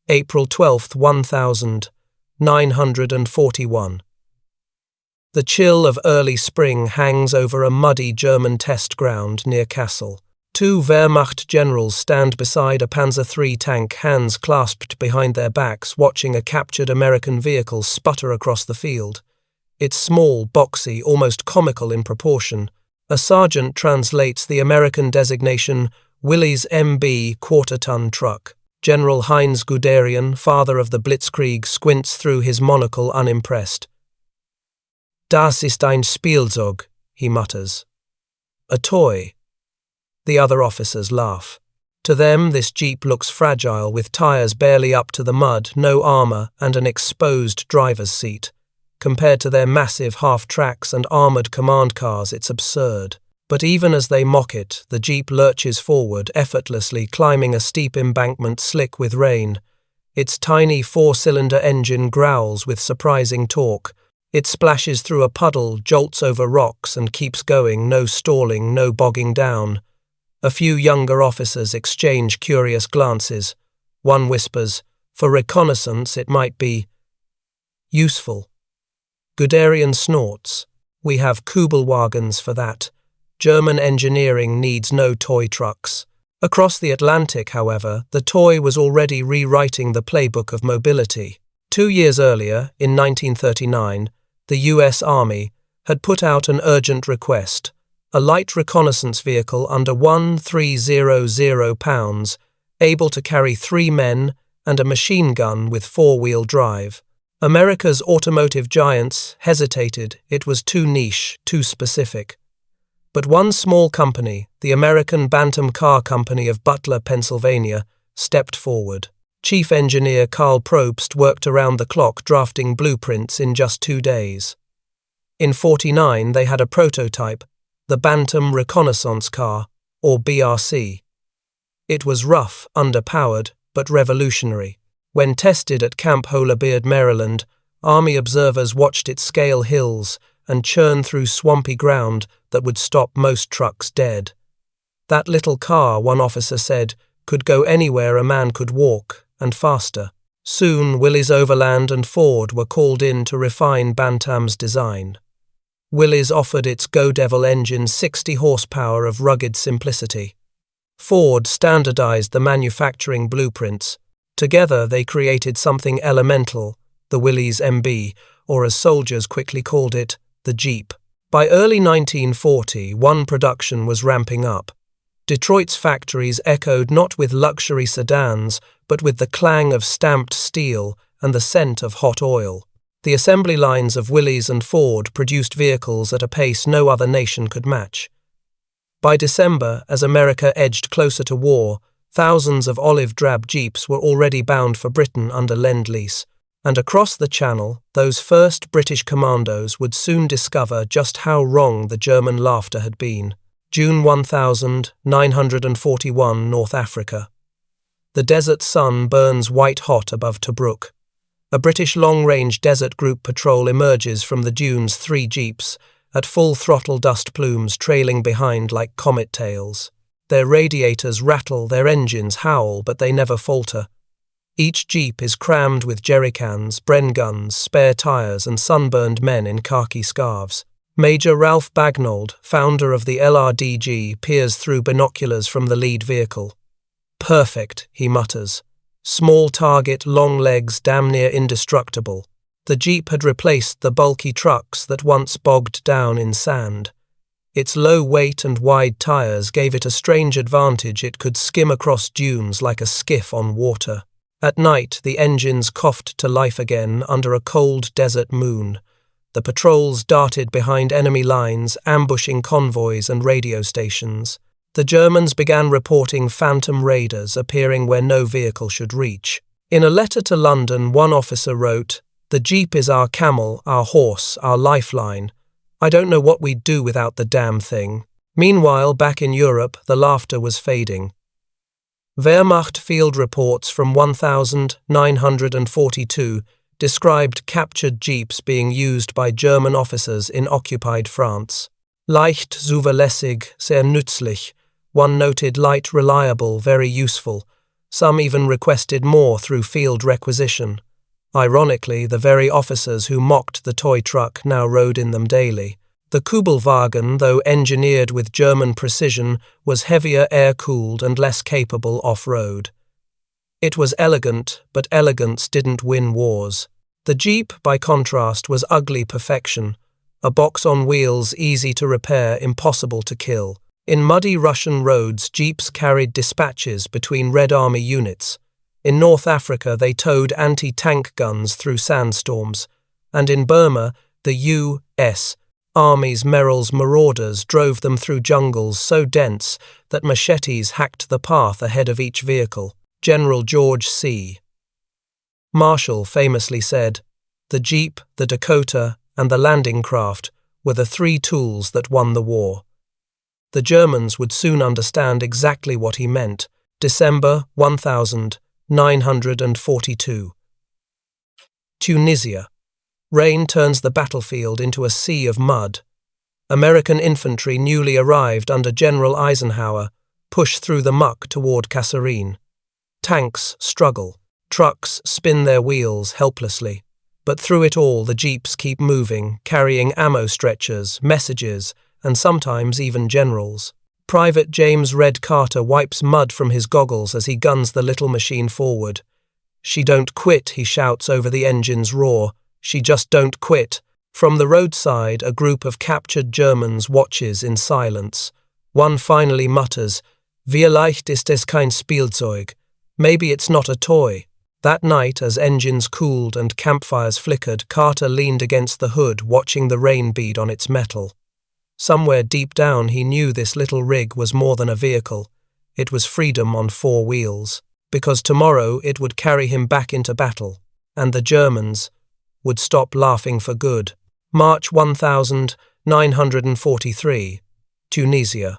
April 12, 1941. The chill of early spring hangs over a muddy German test ground near Kassel. Two Wehrmacht generals stand beside a Panzer III tank, hands clasped behind their backs, watching a captured American vehicle sputter across the field. It's small, boxy, almost comical in proportion. A sergeant translates the American designation Willys MB quarter-ton truck. General Heinz Guderian, father of the Blitzkrieg, squints through his monocle unimpressed. Das ist ein Spielzeug, he mutters. A toy. The other officers laugh. To them, this Jeep looks fragile, with tires barely up to the mud, no armor, and an exposed driver's seat. Compared to their massive half-tracks and armored command cars, it's absurd. But even as they mock it, the Jeep lurches forward, effortlessly climbing a steep embankment slick with rain. Its tiny four-cylinder engine growls with surprising torque. It splashes through a puddle, jolts over rocks, and keeps going, no stalling, no bogging down. A few younger officers exchange curious glances. One whispers, "For reconnaissance it might be useful." Guderian snorts, "We have Kubelwagens for that. German engineering needs no toy trucks." Across the Atlantic, however, the toy was already rewriting the playbook of mobility. 2 years earlier, in 1939, the US Army had put out an urgent request: a light reconnaissance vehicle under 1,300 pounds, able to carry 3 men, and a machine gun with 4-wheel drive. America's automotive giants hesitated. It was too niche, too specific. But one small company, the American Bantam Car Company of Butler, Pennsylvania, stepped forward. Chief engineer Karl Probst worked around the clock, drafting blueprints in just 2 days. In '49, they had a prototype, the Bantam Reconnaissance Car, or BRC. It was rough, underpowered, but revolutionary. When tested at Camp Holybeard, Maryland, Army observers watched it scale hills and churn through swampy ground that would stop most trucks dead. That little car, one officer said, could go anywhere a man could walk, and faster. Soon, Willys Overland and Ford were called in to refine Bantam's design. Willys offered its Go Devil engine 60 horsepower of rugged simplicity. Ford standardized the manufacturing blueprints. Together, they created something elemental, the Willys MB, or as soldiers quickly called it, the Jeep. By early 1940, one production was ramping up. Detroit's factories echoed not with luxury sedans, but with the clang of stamped steel and the scent of hot oil. The assembly lines of Willys and Ford produced vehicles at a pace no other nation could match. By December, as America edged closer to war, thousands of olive-drab Jeeps were already bound for Britain under Lend-Lease. And across the Channel, those first British commandos would soon discover just how wrong the German laughter had been. June 1941, North Africa. The desert sun burns white-hot above Tobruk. A British long-range desert group patrol emerges from the dunes, 3 Jeeps, at full throttle, dust plumes trailing behind like comet tails. Their radiators rattle, their engines howl, but they never falter. Each Jeep is crammed with jerrycans, Bren guns, spare tires, and sunburned men in khaki scarves. Major Ralph Bagnold, founder of the LRDG, peers through binoculars from the lead vehicle. "Perfect," he mutters. "Small target, long legs, damn near indestructible." The Jeep had replaced the bulky trucks that once bogged down in sand. Its low weight and wide tires gave it a strange advantage. It could skim across dunes like a skiff on water. At night, the engines coughed to life again under a cold desert moon. The patrols darted behind enemy lines, ambushing convoys and radio stations. The Germans began reporting phantom raiders appearing where no vehicle should reach. In a letter to London, one officer wrote, "The Jeep is our camel, our horse, our lifeline. I don't know what we'd do without the damn thing." Meanwhile, back in Europe, the laughter was fading. Wehrmacht field reports from 1942 described captured Jeeps being used by German officers in occupied France. Leicht, zuverlässig, sehr nützlich. One noted light, reliable, very useful. Some even requested more through field requisition. Ironically, the very officers who mocked the toy truck now rode in them daily. The Kubelwagen, though engineered with German precision, was heavier air-cooled and less capable off-road. It was elegant, but elegance didn't win wars. The Jeep, by contrast, was ugly perfection. A box on wheels, easy to repair, impossible to kill. In muddy Russian roads, Jeeps carried dispatches between Red Army units. In North Africa, they towed anti-tank guns through sandstorms. And in Burma, the U.S. Army's Merrill's marauders drove them through jungles so dense that machetes hacked the path ahead of each vehicle. General George C. Marshall famously said, "The Jeep, the Dakota, and the landing craft were the three tools that won the war." The Germans would soon understand exactly what he meant. December 1942. Tunisia. Rain turns the battlefield into a sea of mud. American infantry newly arrived under General Eisenhower push through the muck toward Kasserine. Tanks struggle. Trucks spin their wheels helplessly. But through it all, the Jeeps keep moving, carrying ammo stretchers, messages, and sometimes even generals. Private James Red Carter wipes mud from his goggles as he guns the little machine forward. "She don't quit," he shouts over the engine's roar. "She just don't quit." From the roadside, a group of captured Germans watches in silence. One finally mutters, "Vielleicht ist es kein Spielzeug." Maybe it's not a toy. That night, as engines cooled and campfires flickered, Carter leaned against the hood, watching the rain bead on its metal. Somewhere deep down, he knew this little rig was more than a vehicle. It was freedom on four wheels. Because tomorrow it would carry him back into battle. And the Germans would stop laughing for good. March 1943. Tunisia.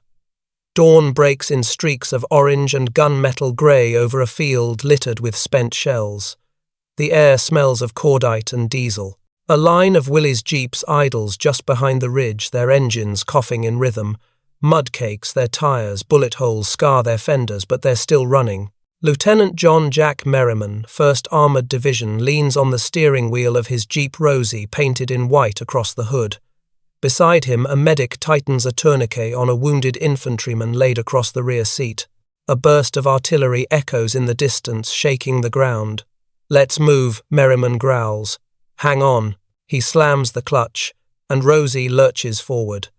Dawn breaks in streaks of orange and gunmetal grey over a field littered with spent shells. The air smells of cordite and diesel. A line of Willys Jeeps idles just behind the ridge, their engines coughing in rhythm. Mud cakes their tires, bullet holes scar their fenders, but they're still running. Lieutenant John Jack Merriman, 1st Armoured Division, leans on the steering wheel of his Jeep Rosie, painted in white across the hood. Beside him, a medic tightens a tourniquet on a wounded infantryman laid across the rear seat. A burst of artillery echoes in the distance, shaking the ground. "Let's move," Merriman growls. "Hang on." He slams the clutch, and Rosie lurches forward.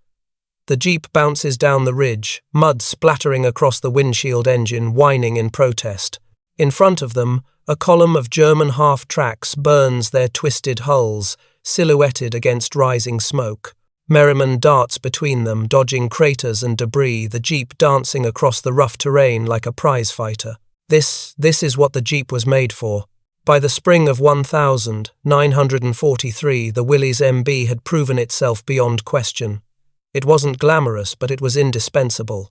The Jeep bounces down the ridge, mud splattering across the windshield engine, whining in protest. In front of them, a column of German half-tracks burns their twisted hulls, silhouetted against rising smoke. Merriman darts between them, dodging craters and debris, the Jeep dancing across the rough terrain like a prize fighter. This is what the Jeep was made for. By the spring of 1943, the Willys MB had proven itself beyond question. It wasn't glamorous, but it was indispensable.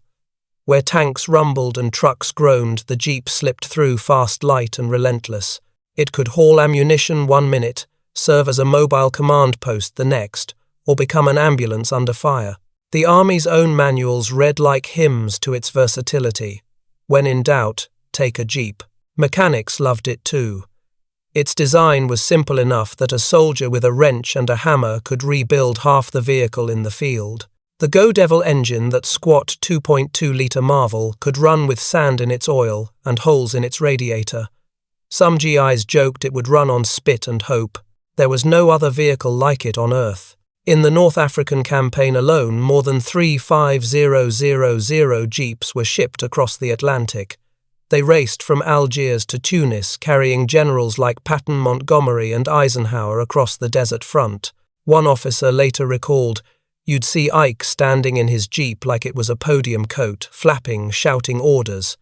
Where tanks rumbled and trucks groaned, the Jeep slipped through, fast, light, and relentless. It could haul ammunition 1 minute, serve as a mobile command post the next, or become an ambulance under fire. The Army's own manuals read like hymns to its versatility. When in doubt, take a Jeep. Mechanics loved it too. Its design was simple enough that a soldier with a wrench and a hammer could rebuild half the vehicle in the field. The Go Devil engine, that squat 2.2-litre marvel, could run with sand in its oil and holes in its radiator. Some GIs joked it would run on spit and hope. There was no other vehicle like it on Earth. In the North African campaign alone, more than 35000 Jeeps were shipped across the Atlantic. They raced from Algiers to Tunis, carrying generals like Patton, Montgomery, and Eisenhower across the desert front. One officer later recalled, "You'd see Ike standing in his Jeep like it was a podium coat, flapping, shouting orders."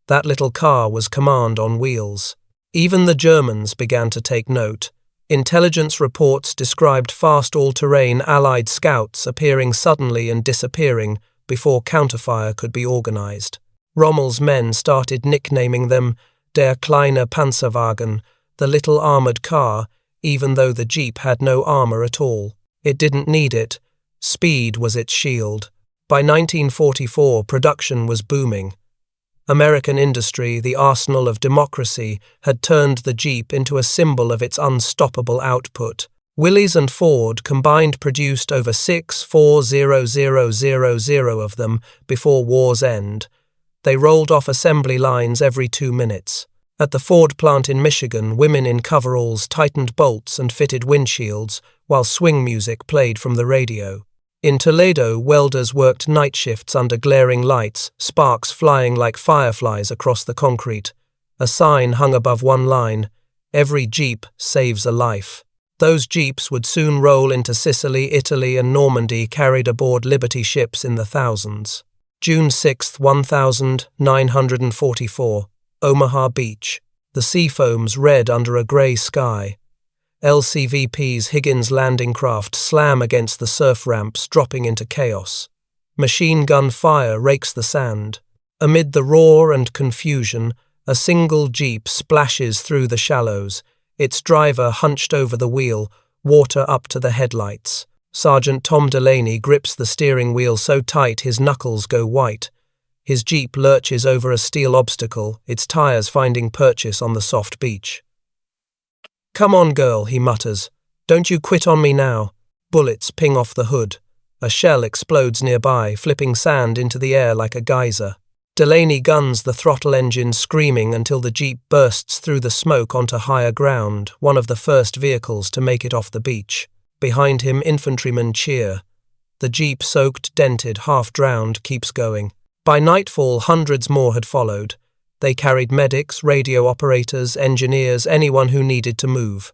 That little car was command on wheels. Even the Germans began to take note. Intelligence reports described fast all-terrain Allied scouts appearing suddenly and disappearing before counterfire could be organized. Rommel's men started nicknaming them Der kleine Panzerwagen, the little armored car, even though the Jeep had no armor at all. It didn't need it. Speed was its shield. By 1944, production was booming. American industry, the arsenal of democracy, had turned the Jeep into a symbol of its unstoppable output. Willys and Ford combined produced over 6,400,000 of them before war's end. They rolled off assembly lines every 2 minutes. At the Ford plant in Michigan, women in coveralls tightened bolts and fitted windshields, while swing music played from the radio. In Toledo, welders worked night shifts under glaring lights, sparks flying like fireflies across the concrete. A sign hung above one line, "Every Jeep saves a life." Those Jeeps would soon roll into Sicily, Italy, and Normandy, carried aboard Liberty ships in the thousands. June 6, 1944, Omaha Beach. The sea foams red under a grey sky. LCVP's Higgins landing craft slam against the surf ramps, dropping into chaos. Machine gun fire rakes the sand. Amid the roar and confusion, a single Jeep splashes through the shallows, its driver hunched over the wheel, water up to the headlights. Sergeant Tom Delaney grips the steering wheel so tight his knuckles go white. His Jeep lurches over a steel obstacle, its tires finding purchase on the soft beach. "Come on, girl," he mutters. "Don't you quit on me now." Bullets ping off the hood. A shell explodes nearby, flipping sand into the air like a geyser. Delaney guns the throttle engine, screaming until the Jeep bursts through the smoke onto higher ground, one of the first vehicles to make it off the beach. Behind him, infantrymen cheer. The Jeep, soaked, dented, half-drowned, keeps going. By nightfall, hundreds more had followed. They carried medics, radio operators, engineers, anyone who needed to move.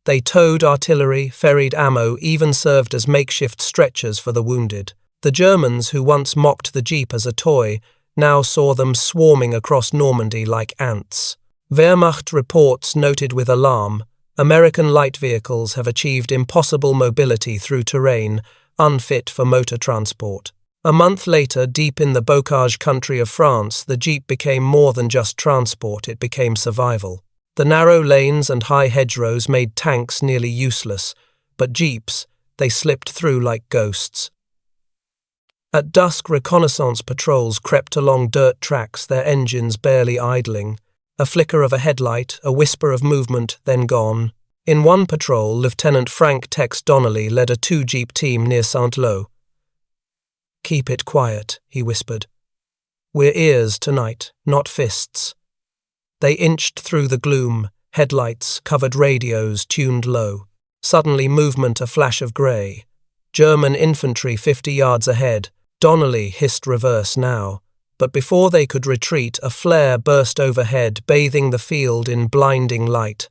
They towed artillery, ferried ammo, even served as makeshift stretchers for the wounded. The Germans, who once mocked the Jeep as a toy, now saw them swarming across Normandy like ants. Wehrmacht reports noted with alarm, American light vehicles have achieved impossible mobility through terrain, unfit for motor transport. A month later, deep in the bocage country of France, the Jeep became more than just transport, it became survival. The narrow lanes and high hedgerows made tanks nearly useless, but Jeeps, they slipped through like ghosts. At dusk, reconnaissance patrols crept along dirt tracks, their engines barely idling. A flicker of a headlight, a whisper of movement, then gone. In one patrol, Lieutenant Frank Tex Donnelly led a 2-Jeep team near Saint-Lô. "Keep it quiet," he whispered. "We're ears tonight, not fists." They inched through the gloom, headlights, covered radios tuned low. Suddenly movement, a flash of grey. German infantry 50 yards ahead. Donnelly hissed reverse now. But before they could retreat, a flare burst overhead, bathing the field in blinding light.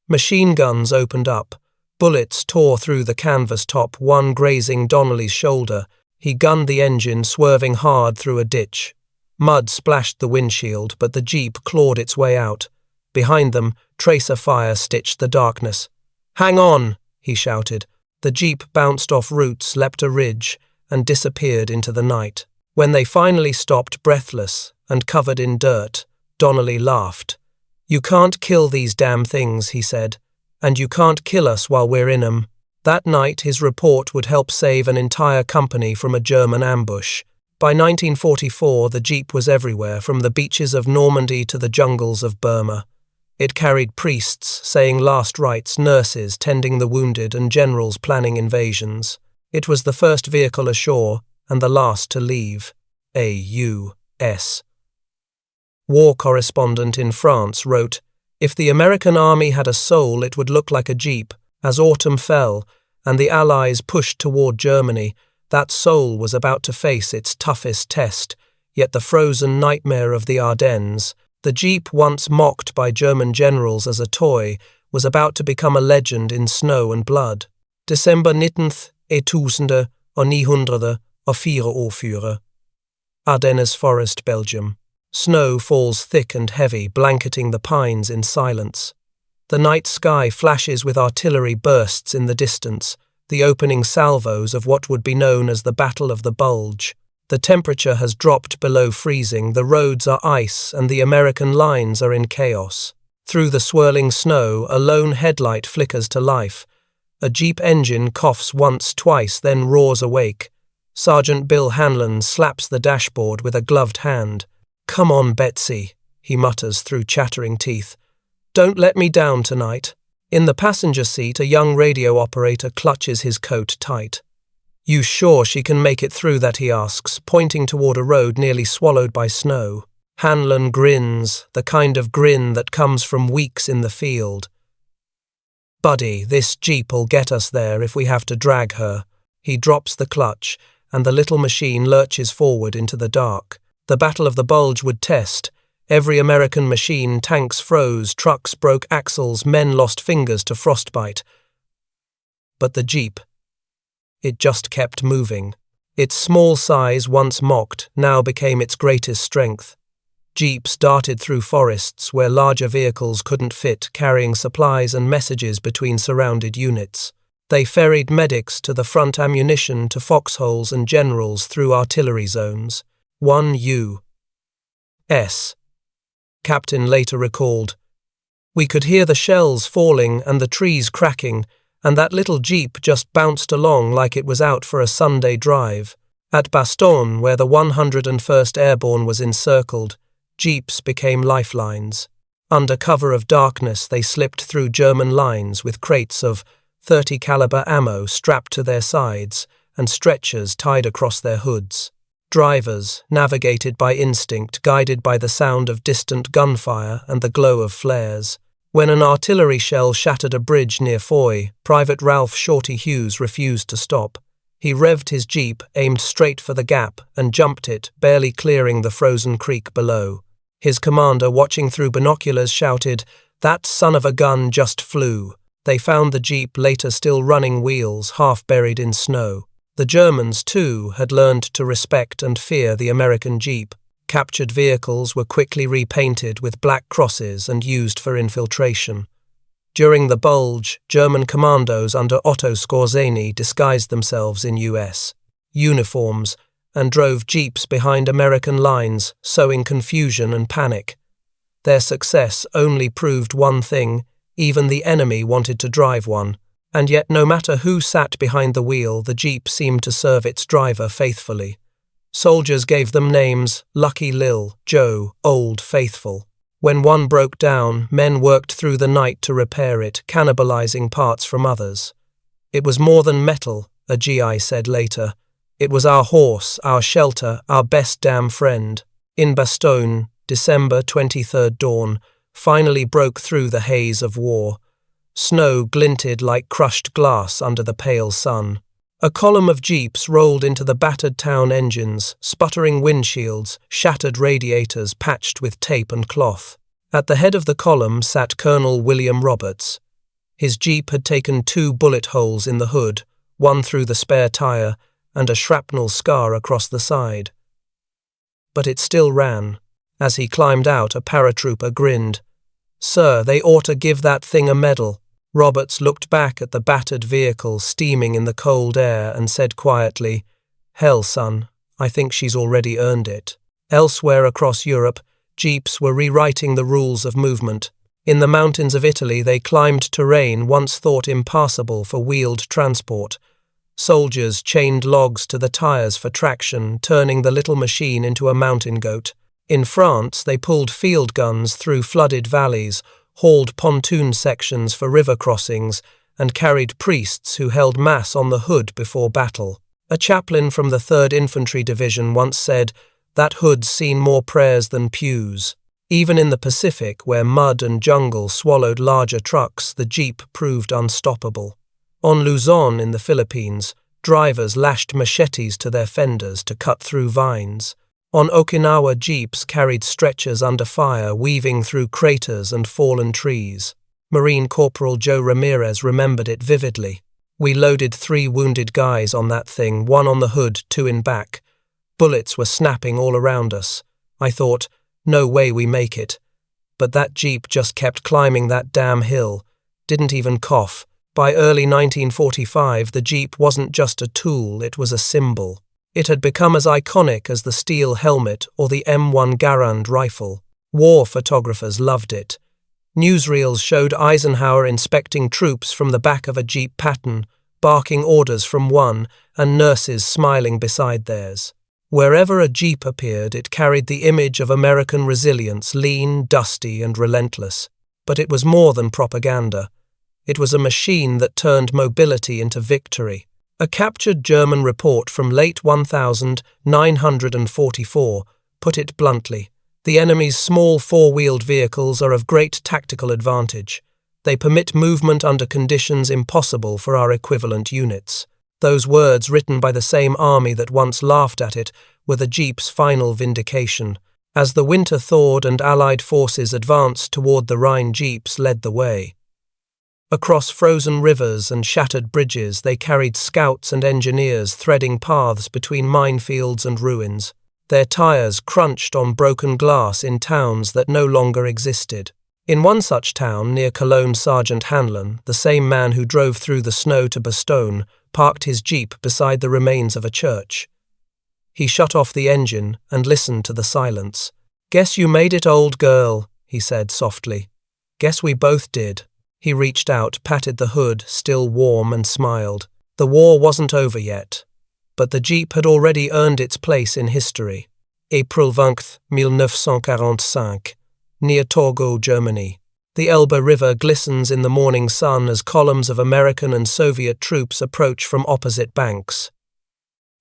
Machine guns opened up. Bullets tore through the canvas top, one grazing Donnelly's shoulder. He gunned the engine, swerving hard through a ditch. Mud splashed the windshield, but the Jeep clawed its way out. Behind them, tracer fire stitched the darkness. "Hang on!" he shouted. The Jeep bounced off roots, leapt a ridge, and disappeared into the night. When they finally stopped, breathless and covered in dirt, Donnelly laughed. "You can't kill these damn things," he said. "And you can't kill us while we're in 'em." That night, his report would help save an entire company from a German ambush. By 1944, the Jeep was everywhere, from the beaches of Normandy to the jungles of Burma. It carried priests saying last rites, nurses tending the wounded, and generals planning invasions. It was the first vehicle ashore and the last to leave. A.U.S. War correspondent in France wrote, "If the American army had a soul, it would look like a Jeep. As autumn fell, and the Allies pushed toward Germany, that soul was about to face its toughest test, yet the frozen nightmare of the Ardennes, the Jeep once mocked by German generals as a toy, was about to become a legend in snow and blood." December 19, 1944. Ardennes Forest, Belgium. Snow falls thick and heavy, blanketing the pines in silence. The night sky flashes with artillery bursts in the distance, the opening salvos of what would be known as the Battle of the Bulge. The temperature has dropped below freezing, the roads are ice, and the American lines are in chaos. Through the swirling snow, a lone headlight flickers to life. A Jeep engine coughs once, twice, then roars awake. Sergeant Bill Hanlon slaps the dashboard with a gloved hand. "Come on, Betsy," he mutters through chattering teeth. "Don't let me down tonight." In the passenger seat, a young radio operator clutches his coat tight. "You sure she can make it through that?" he asks, pointing toward a road nearly swallowed by snow. Hanlon grins, the kind of grin that comes from weeks in the field. "Buddy, this Jeep'll get us there if we have to drag her." He drops the clutch, and the little machine lurches forward into the dark. The Battle of the Bulge would test. Every American machine, tanks froze, trucks broke axles, men lost fingers to frostbite. But the Jeep, it just kept moving. Its small size, once mocked, now became its greatest strength. Jeeps darted through forests where larger vehicles couldn't fit, carrying supplies and messages between surrounded units. They ferried medics to the front, ammunition to foxholes, and generals through artillery zones. One U.S. captain later recalled, "We could hear the shells falling and the trees cracking, and that little Jeep just bounced along like it was out for a Sunday drive." At Bastogne, where the 101st Airborne was encircled, Jeeps became lifelines. Under cover of darkness, they slipped through German lines with crates of .30 caliber ammo strapped to their sides and stretchers tied across their hoods. Drivers, navigated by instinct, guided by the sound of distant gunfire and the glow of flares. When an artillery shell shattered a bridge near Foy, Private Ralph Shorty Hughes refused to stop. He revved his Jeep, aimed straight for the gap, and jumped it, barely clearing the frozen creek below. His commander, watching through binoculars, shouted, "That son of a gun just flew." They found the Jeep later still running wheels, half buried in snow. The Germans, too, had learned to respect and fear the American Jeep. Captured vehicles were quickly repainted with black crosses and used for infiltration. During the Bulge, German commandos under Otto Skorzeny disguised themselves in U.S. uniforms and drove Jeeps behind American lines, sowing confusion and panic. Their success only proved one thing: even the enemy wanted to drive one. And yet, no matter who sat behind the wheel, the Jeep seemed to serve its driver faithfully. Soldiers gave them names: Lucky Lil, Joe, Old Faithful. When one broke down, men worked through the night to repair it, cannibalizing parts from others. "It was more than metal," a GI said later. "It was our horse, our shelter, our best damn friend." In Bastogne, December 23rd dawn finally broke through the haze of war. Snow glinted like crushed glass under the pale sun. A column of Jeeps rolled into the battered town engines, sputtering windshields, shattered radiators patched with tape and cloth. At the head of the column sat Colonel William Roberts. His Jeep had taken 2 bullet holes in the hood, one through the spare tire, and a shrapnel scar across the side. But it still ran. As he climbed out, a paratrooper grinned. "Sir, they ought to give that thing a medal." Roberts looked back at the battered vehicle steaming in the cold air and said quietly, "Hell, son, I think she's already earned it." Elsewhere across Europe, Jeeps were rewriting the rules of movement. In the mountains of Italy, they climbed terrain once thought impassable for wheeled transport. Soldiers chained logs to the tires for traction, turning the little machine into a mountain goat. In France, they pulled field guns through flooded valleys, hauled pontoon sections for river crossings, and carried priests who held mass on the hood before battle. A chaplain from the 3rd Infantry Division once said, "That hood's seen more prayers than pews." Even in the Pacific, where mud and jungle swallowed larger trucks, the Jeep proved unstoppable. On Luzon in the Philippines, drivers lashed machetes to their fenders to cut through vines. On Okinawa, Jeeps carried stretchers under fire, weaving through craters and fallen trees. Marine Corporal Joe Ramirez remembered it vividly. "We loaded 3 wounded guys on that thing, 1 on the hood, 2 in back. Bullets were snapping all around us. I thought, no way we make it. But that Jeep just kept climbing that damn hill. Didn't even cough." By early 1945, the Jeep wasn't just a tool, it was a symbol. It had become as iconic as the steel helmet or the M1 Garand rifle. War photographers loved it. Newsreels showed Eisenhower inspecting troops from the back of a Jeep Patton, barking orders from one, and nurses smiling beside theirs. Wherever a Jeep appeared, it carried the image of American resilience, lean, dusty, and relentless. But it was more than propaganda. It was a machine that turned mobility into victory. A captured German report from late 1944 put it bluntly. The enemy's small four-wheeled vehicles are of great tactical advantage. They permit movement under conditions impossible for our equivalent units. Those words, written by the same army that once laughed at it, were the Jeep's final vindication. As the winter thawed and Allied forces advanced toward the Rhine, Jeeps led the way. Across frozen rivers and shattered bridges, they carried scouts and engineers threading paths between minefields and ruins. Their tires crunched on broken glass in towns that no longer existed. In one such town, near Cologne, Sergeant Hanlon, the same man who drove through the snow to Bastogne, parked his Jeep beside the remains of a church. He shut off the engine and listened to the silence. "Guess you made it, old girl," he said softly. "Guess we both did." He reached out, patted the hood, still warm, and smiled. The war wasn't over yet, but the Jeep had already earned its place in history. April 20, 1945, near Torgau, Germany. The Elbe River glistens in the morning sun as columns of American and Soviet troops approach from opposite banks.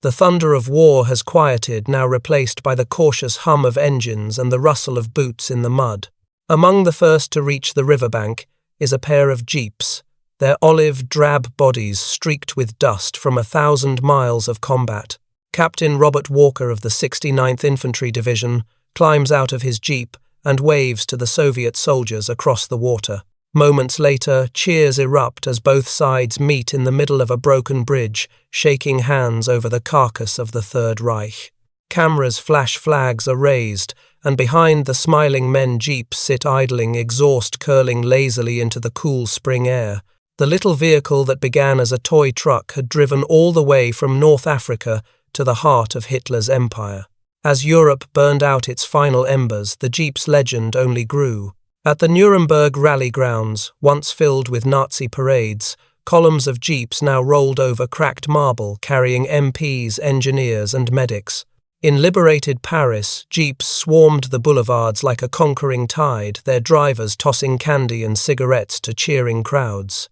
The thunder of war has quieted, now replaced by the cautious hum of engines and the rustle of boots in the mud. Among the first to reach the riverbank is a pair of Jeeps, their olive drab bodies streaked with dust from 1,000 miles of combat. Captain Robert Walker of the 69th Infantry Division climbs out of his Jeep and waves to the Soviet soldiers across the water. Moments later, cheers erupt as both sides meet in the middle of a broken bridge, shaking hands over the carcass of the Third Reich. Cameras flash, flags are raised, and behind the smiling men Jeeps sit idling, exhaust curling lazily into the cool spring air. The little vehicle that began as a toy truck had driven all the way from North Africa to the heart of Hitler's empire. As Europe burned out its final embers, the Jeep's legend only grew. At the Nuremberg rally grounds, once filled with Nazi parades, columns of Jeeps now rolled over cracked marble, carrying MPs, engineers, and medics. In liberated Paris, Jeeps swarmed the boulevards like a conquering tide, their drivers tossing candy and cigarettes to cheering crowds.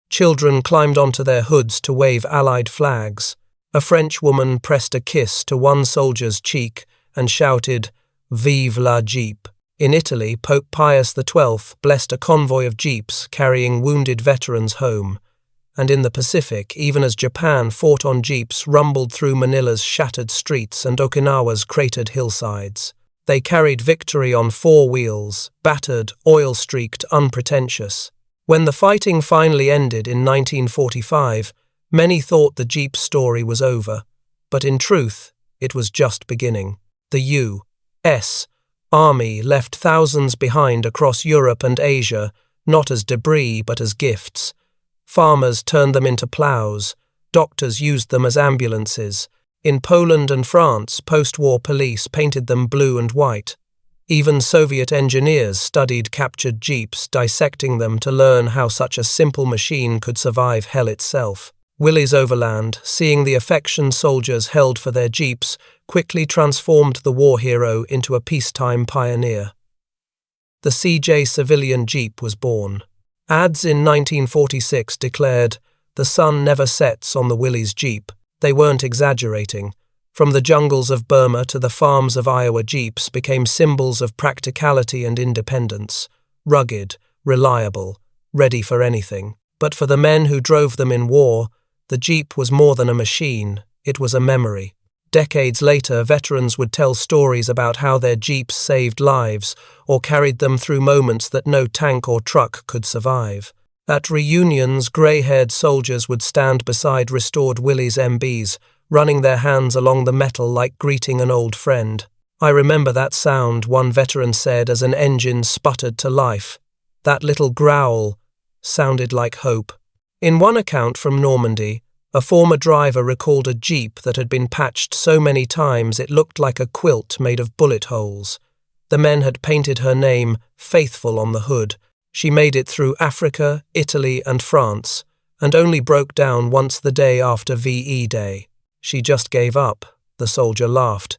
Children climbed onto their hoods to wave Allied flags. A French woman pressed a kiss to one soldier's cheek and shouted, "Vive la Jeep." In Italy, Pope Pius XII blessed a convoy of Jeeps carrying wounded veterans home. And in the Pacific, even as Japan fought on Jeeps rumbled through Manila's shattered streets and Okinawa's cratered hillsides. They carried victory on four wheels, battered, oil-streaked, unpretentious. When the fighting finally ended in 1945, many thought the Jeep story was over, but in truth, it was just beginning. The U.S. Army left thousands behind across Europe and Asia, not as debris but as gifts. Farmers turned them into plows, doctors used them as ambulances. In Poland and France, post-war police painted them blue and white. Even Soviet engineers studied captured Jeeps, dissecting them to learn how such a simple machine could survive hell itself. Willys Overland, seeing the affection soldiers held for their Jeeps, quickly transformed the war hero into a peacetime pioneer. The CJ civilian Jeep was born. Ads in 1946 declared, "The sun never sets on the Willys Jeep." They weren't exaggerating. From the jungles of Burma to the farms of Iowa, Jeeps became symbols of practicality and independence. Rugged, reliable, ready for anything. But for the men who drove them in war, the Jeep was more than a machine, it was a memory. Decades later, veterans would tell stories about how their Jeeps saved lives or carried them through moments that no tank or truck could survive. At reunions, grey-haired soldiers would stand beside restored Willys MBs, running their hands along the metal like greeting an old friend. "I remember that sound," one veteran said as an engine sputtered to life. "That little growl sounded like hope." In one account from Normandy, a former driver recalled a Jeep that had been patched so many times it looked like a quilt made of bullet holes. The men had painted her name, Faithful, on the hood. She made it through Africa, Italy, and France, and only broke down once the day after VE Day. She just gave up. the soldier laughed.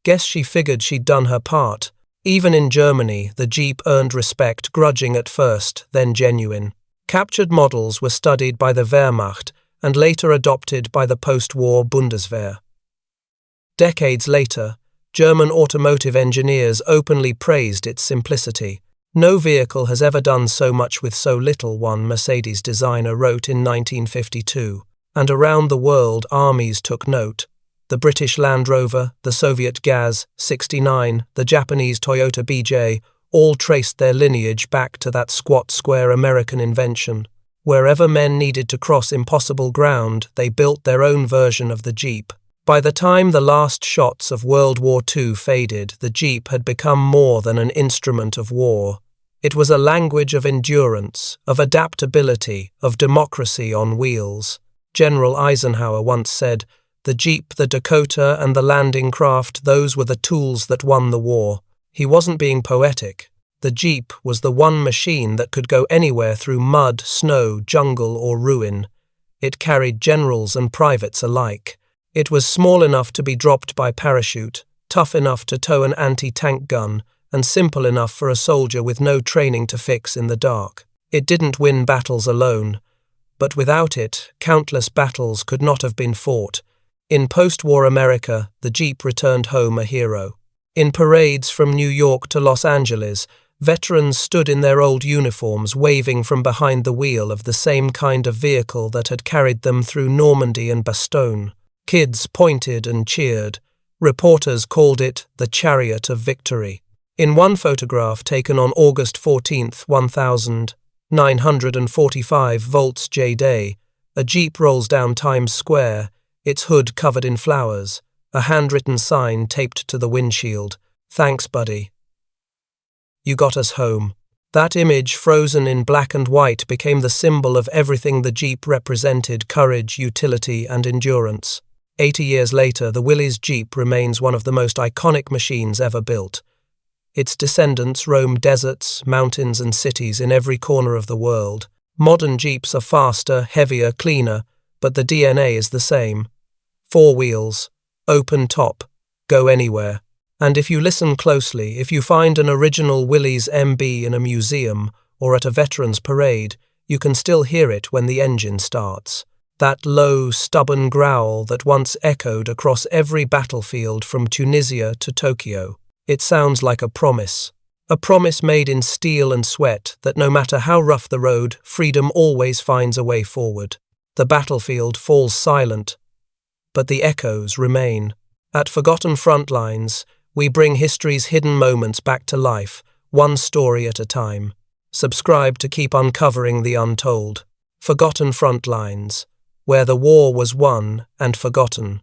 Guess she figured she'd done her part. Even in Germany, the Jeep earned respect, grudging at first, then genuine. Captured models were studied by the Wehrmacht and later adopted by the post-war Bundeswehr. Decades later, German automotive engineers openly praised its simplicity. No vehicle has ever done so much with so little, one Mercedes designer wrote in 1952. And around the world, armies took note. The British Land Rover, the Soviet Gaz 69, the Japanese Toyota BJ, all traced their lineage back to that squat, square American invention. Wherever men needed to cross impossible ground, they built their own version of the Jeep. By the time the last shots of World War II faded, the Jeep had become more than an instrument of war. It was a language of endurance, of adaptability, of democracy on wheels. General Eisenhower once said, "The Jeep, the Dakota, and the landing craft, those were the tools that won the war." He wasn't being poetic. The Jeep was the one machine that could go anywhere through mud, snow, jungle, or ruin. It carried generals and privates alike. It was small enough to be dropped by parachute, tough enough to tow an anti-tank gun, and simple enough for a soldier with no training to fix in the dark. It didn't win battles alone, but without it, countless battles could not have been fought. In post-war America, the Jeep returned home a hero. In parades from New York to Los Angeles, veterans stood in their old uniforms waving from behind the wheel of the same kind of vehicle that had carried them through Normandy and Bastogne. Kids pointed and cheered. Reporters called it the Chariot of Victory. In one photograph taken on August 14, 1945 volts J-Day, a Jeep rolls down Times Square, its hood covered in flowers, a handwritten sign taped to the windshield. "Thanks, buddy. You got us home." That image, frozen in black and white, became the symbol of everything the Jeep represented: courage, utility, and endurance. 80 years later, the Willys Jeep remains one of the most iconic machines ever built. Its descendants roam deserts, mountains, and cities in every corner of the world. Modern Jeeps are faster, heavier, cleaner, but the DNA is the same. 4 wheels, open top, go anywhere. And if you listen closely, if you find an original Willys MB in a museum or at a veterans parade, you can still hear it when the engine starts. That low, stubborn growl that once echoed across every battlefield from Tunisia to Tokyo. It sounds like a promise made in steel and sweat, that no matter how rough the road, freedom always finds a way forward. The battlefield falls silent, but the echoes remain. At Forgotten Frontlines, we bring history's hidden moments back to life, one story at a time. Subscribe to keep uncovering the untold. Forgotten Frontlines, where the war was won and forgotten.